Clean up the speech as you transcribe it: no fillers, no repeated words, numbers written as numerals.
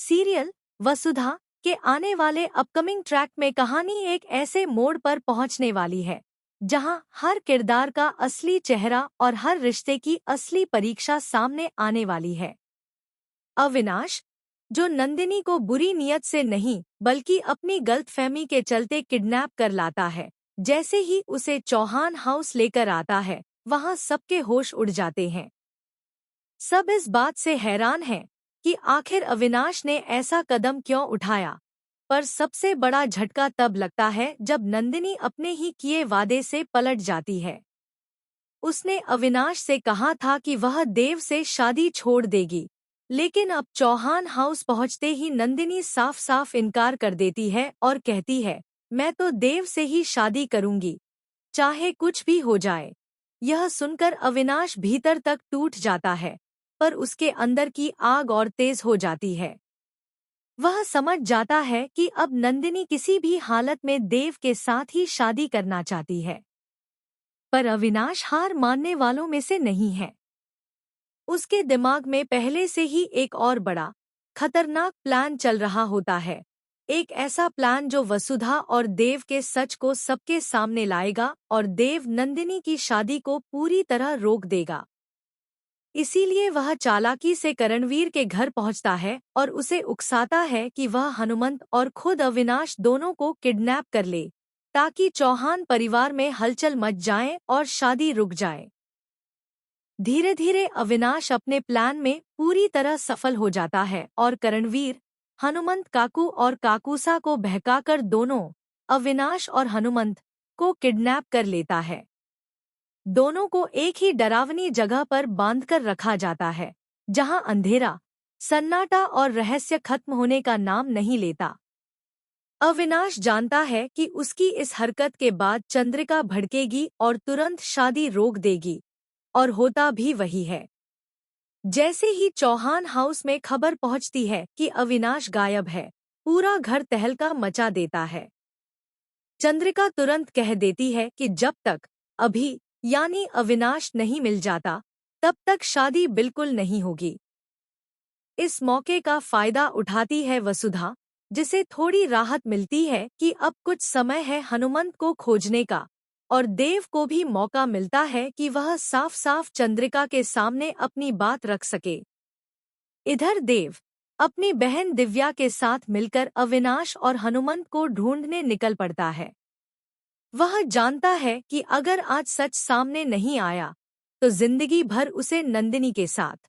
Serial वसुधा के आने वाले अपकमिंग ट्रैक में कहानी एक ऐसे मोड़ पर पहुंचने वाली है जहां हर किरदार का असली चेहरा और हर रिश्ते की असली परीक्षा सामने आने वाली है। अविनाश, जो नंदिनी को बुरी नियत से नहीं बल्कि अपनी गलतफहमी के चलते किडनैप कर लाता है, जैसे ही उसे चौहान हाउस लेकर आता है वहां सबके होश उड़ जाते हैं। सब इस बात से हैरान हैं कि आखिर अविनाश ने ऐसा कदम क्यों उठाया, पर सबसे बड़ा झटका तब लगता है जब नंदिनी अपने ही किए वादे से पलट जाती है। उसने अविनाश से कहा था कि वह देव से शादी छोड़ देगी, लेकिन अब चौहान हाउस पहुंचते ही नंदिनी साफ साफ इनकार कर देती है और कहती है, मैं तो देव से ही शादी करूंगी, चाहे कुछ भी हो जाए। यह सुनकर अविनाश भीतर तक टूट जाता है, पर उसके अंदर की आग और तेज हो जाती है। वह समझ जाता है कि अब नंदिनी किसी भी हालत में देव के साथ ही शादी करना चाहती है। पर अविनाश हार मानने वालों में से नहीं है। उसके दिमाग में पहले से ही एक और बड़ा खतरनाक प्लान चल रहा होता है। एक ऐसा प्लान जो वसुधा और देव के सच को सबके सामने लाएगा और देव नंदिनी की शादी को पूरी तरह रोक देगा। इसीलिए वह चालाकी से करणवीर के घर पहुंचता है और उसे उकसाता है कि वह हनुमंत और खुद अविनाश दोनों को किडनैप कर ले, ताकि चौहान परिवार में हलचल मच जाए और शादी रुक जाए। धीरे धीरे अविनाश अपने प्लान में पूरी तरह सफल हो जाता है और करणवीर, हनुमंत काकू और काकूसा को बहकाकर दोनों, अविनाश और हनुमंत, को किडनैप कर लेता है। दोनों को एक ही डरावनी जगह पर बांधकर रखा जाता है, जहां अंधेरा, सन्नाटा और रहस्य खत्म होने का नाम नहीं लेता। अविनाश जानता है कि उसकी इस हरकत के बाद चंद्रिका भड़केगी और तुरंत शादी रोक देगी, और होता भी वही है। जैसे ही चौहान हाउस में खबर पहुंचती है कि अविनाश गायब है, पूरा घर तहलका मचा देता है। चंद्रिका तुरंत कह देती है कि जब तक अभी यानी अविनाश नहीं मिल जाता, तब तक शादी बिल्कुल नहीं होगी। इस मौके का फायदा उठाती है वसुधा, जिसे थोड़ी राहत मिलती है कि अब कुछ समय है हनुमंत को खोजने का, और देव को भी मौका मिलता है कि वह साफ साफ चंद्रिका के सामने अपनी बात रख सके। इधर देव अपनी बहन दिव्या के साथ मिलकर अविनाश और हनुमंत को ढूंढने निकल पड़ता है। वह जानता है कि अगर आज सच सामने नहीं आया, तो जिंदगी भर उसे नंदिनी के साथ